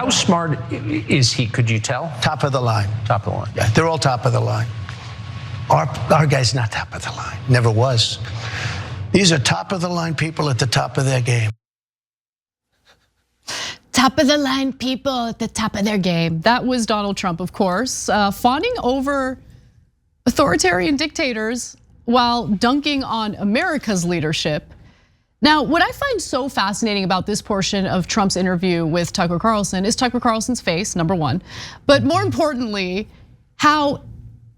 How smart is he? Could you tell? Top of the line. Top of the line. Yeah, they're all top of the line. Our guy's not top of the line. Never was. These are top of the line people at the top of their game. Top of the line people at the top of their game. That was Donald Trump, of course, fawning over authoritarian dictators while dunking on America's leadership. Now, what I find so fascinating about this portion of Trump's interview with Tucker Carlson is Tucker Carlson's face, number one. But more importantly, how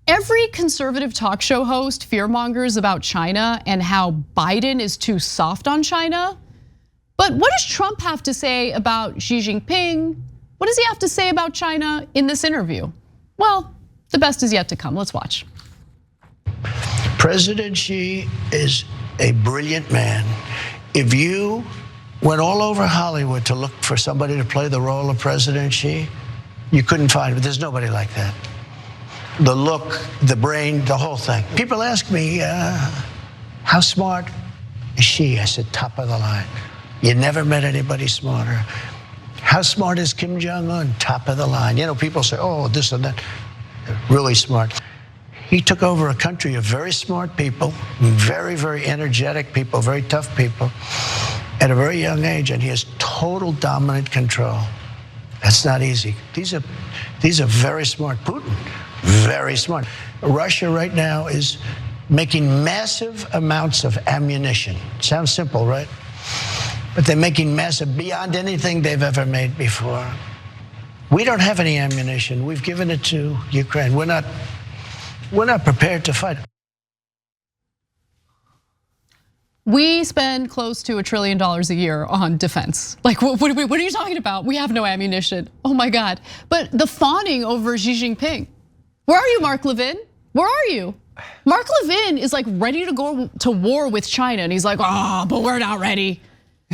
every conservative talk show host fearmongers about China and how Biden is too soft on China. But what does Trump have to say about Xi Jinping? What does he have to say about China in this interview? Well, the best is yet to come. Let's watch. President Xi is a brilliant man. If you went all over Hollywood to look for somebody to play the role of President Xi, you couldn't find it. There's nobody like that. The look, the brain, the whole thing. People ask me, how smart is Xi? I said, top of the line. You never met anybody smarter. How smart is Kim Jong-un? Top of the line. You know, people say, oh, this and that. Really smart. He took over a country of very smart people, very, very energetic people, very tough people, at a very young age, and he has total dominant control. That's not easy. These are very smart. Putin, very smart. Russia right now is making massive amounts of ammunition. Sounds simple, right? But they're making massive, beyond anything they've ever made before. We don't have any ammunition. We've given it to Ukraine. We're not prepared to fight. We spend close to $1 trillion a year on defense. Like, what are you talking about? We have no ammunition. Oh my God. But the fawning over Xi Jinping. Where are you, Mark Levin? Where are you? Mark Levin is like ready to go to war with China. And he's like, oh, but we're not ready.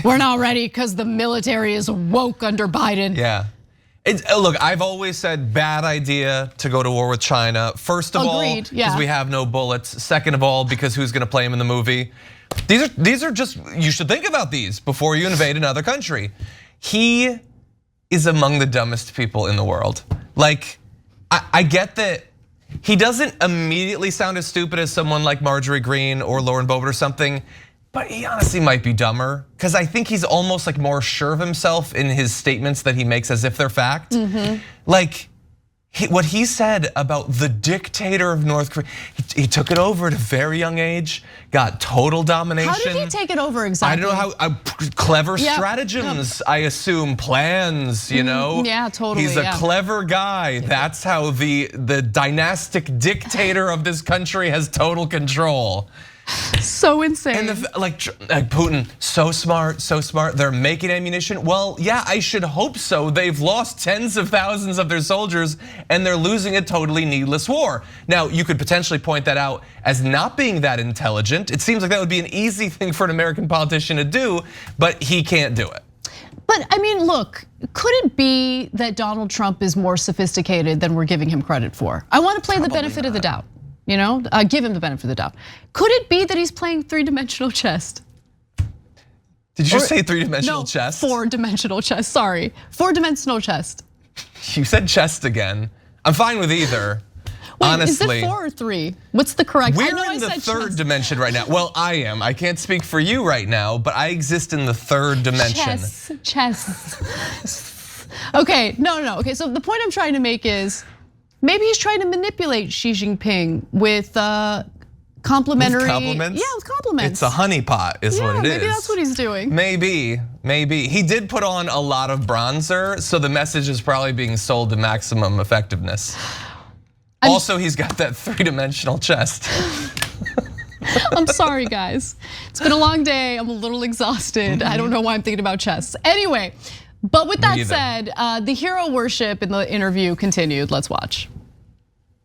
We're not ready because the military is woke under Biden. Yeah. Look, I've always said bad idea to go to war with China. First of all, because we have no bullets. Second of all, because who's going to play him in the movie? These are just, you should think about these before you invade another country. He is among the dumbest people in the world. Like, I get that he doesn't immediately sound as stupid as someone like Marjorie Greene or Lauren Boebert or something. But he honestly might be dumber, because I think he's almost like more sure of himself in his statements that he makes as if they're fact. Like, what he said about the dictator of North Korea, he took it over at a very young age, got total domination. How did he take it over exactly? I don't know how, clever stratagems, I assume, plans, you know? Yeah, totally. He's a clever guy. That's how the dynastic dictator of this country has total control. So insane. And like Putin, so smart. They're making ammunition. Well, yeah, I should hope so. They've lost tens of thousands of their soldiers and they're losing a totally needless war. Now, you could potentially point that out as not being that intelligent. It seems like that would be an easy thing for an American politician to do, but he can't do it. But I mean, look, could it be that Donald Trump is more sophisticated than we're giving him credit for? I want to play the benefit of the doubt. You know, give him the benefit of the doubt. Could it be that he's playing three-dimensional chess? Did you just say three-dimensional chess? No, four-dimensional chess, sorry. Four-dimensional chess. You said chest again. I'm fine with either, honestly. Is it 4 or 3? What's the correct? We're in the third dimension right now. Well, I am. I can't speak for you right now, but I exist in the third dimension. Chess. Okay, no. Okay, so the point I'm trying to make is, maybe he's trying to manipulate Xi Jinping with complimentary. With compliments? Yeah, with compliments. It's a honeypot, is what it is. Maybe that's what he's doing. Maybe. He did put on a lot of bronzer, so the message is probably being sold to maximum effectiveness. Also, he's got that three-dimensional chest. I'm sorry, guys. It's been a long day. I'm a little exhausted. I don't know why I'm thinking about chess. Anyway. But with that said, the hero worship in the interview continued. Let's watch.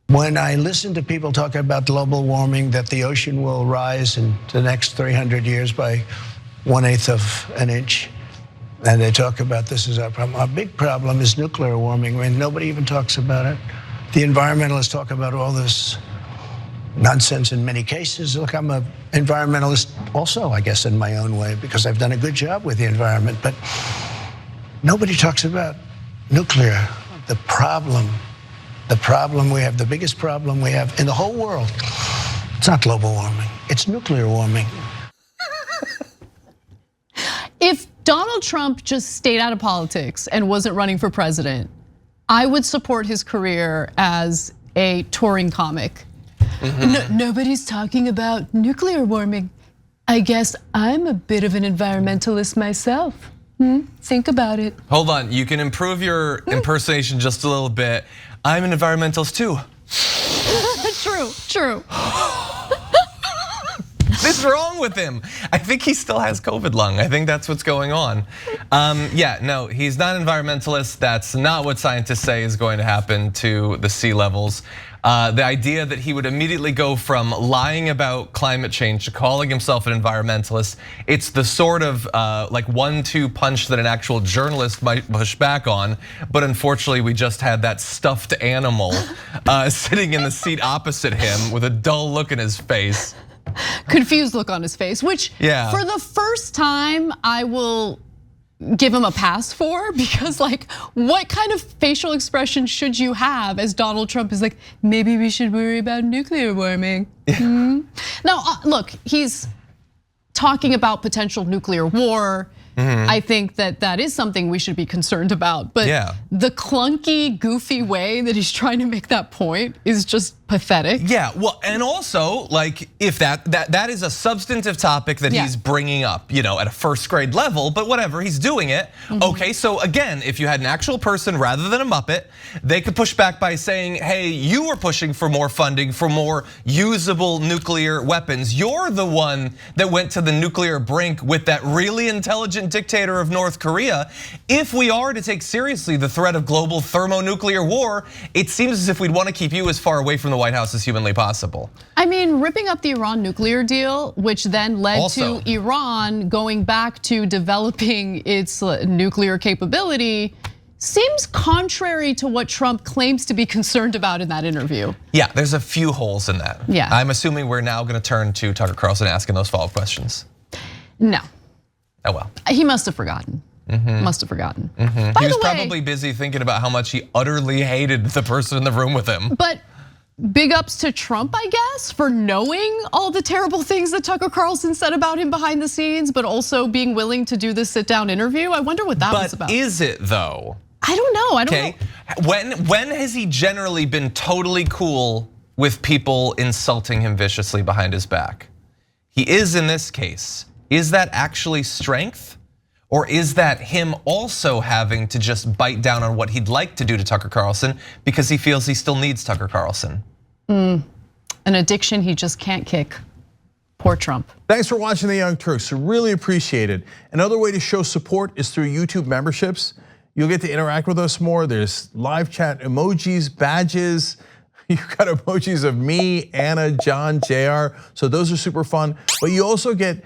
When I listen to people talk about global warming, that the ocean will rise in the next 300 years by 1/8 of an inch, and they talk about this is our problem. Our big problem is nuclear warming. I mean, nobody even talks about it. The environmentalists talk about all this nonsense in many cases. Look, I'm an environmentalist also, I guess, in my own way, because I've done a good job with the environment, but nobody talks about nuclear, the problem we have, the biggest problem we have in the whole world, it's not global warming, it's nuclear warming. If Donald Trump just stayed out of politics and wasn't running for president, I would support his career as a touring comic. Nobody's talking about nuclear warming. I guess I'm a bit of an environmentalist myself. Think about it. Hold on, you can improve your impersonation just a little bit. I'm an environmentalist too. True. What's wrong with him? I think he still has COVID lung. I think that's what's going on. Yeah, no, he's not an environmentalist. That's not what scientists say is going to happen to the sea levels. The idea that he would immediately go from lying about climate change to calling himself an environmentalist, it's the sort of like 1-2 punch that an actual journalist might push back on. But unfortunately, we just had that stuffed animal sitting in the seat opposite him with a dull look in his face. Confused look on his face, which for the first time I will give him a pass for, because like, what kind of facial expression should you have as Donald Trump is like, maybe we should worry about nuclear warming? Now, look, he's talking about potential nuclear war. I think that is something we should be concerned about. But the clunky, goofy way that he's trying to make that point is just pathetic. Yeah, well, and also like if that is a substantive topic that he's bringing up, at a first grade level, but whatever, he's doing it. Okay, so again, if you had an actual person rather than a Muppet, they could push back by saying, hey, you were pushing for more funding for more usable nuclear weapons. You're the one that went to the nuclear brink with that really intelligent dictator of North Korea. If we are to take seriously the threat of global thermonuclear war, it seems as if we'd want to keep you as far away from the White House as humanly possible. I mean, ripping up the Iran nuclear deal, which then led to Iran going back to developing its nuclear capability, seems contrary to what Trump claims to be concerned about in that interview. Yeah, there's a few holes in that. Yeah. I'm assuming we're now gonna turn to Tucker Carlson asking those follow-up questions. No. Oh well. He must have forgotten. Must have forgotten. He was probably busy thinking about how much he utterly hated the person in the room with him. But big ups to Trump, I guess, for knowing all the terrible things that Tucker Carlson said about him behind the scenes, but also being willing to do this sit-down interview. I wonder what that was about. But is it though? I don't know. I don't know. When has he generally been totally cool with people insulting him viciously behind his back? He is in this case. Is that actually strength? Or is that him also having to just bite down on what he'd like to do to Tucker Carlson because he feels he still needs Tucker Carlson? An addiction he just can't kick. Poor Trump. Thanks for watching The Young Turks, really appreciate it. Another way to show support is through YouTube memberships. You'll get to interact with us more. There's live chat emojis, badges. You've got emojis of me, Anna, John, JR. So those are super fun. But you also get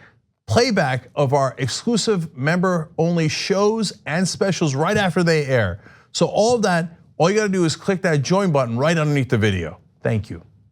playback of our exclusive member-only shows and specials right after they air. So all of that, all you gotta do is click that join button right underneath the video. Thank you.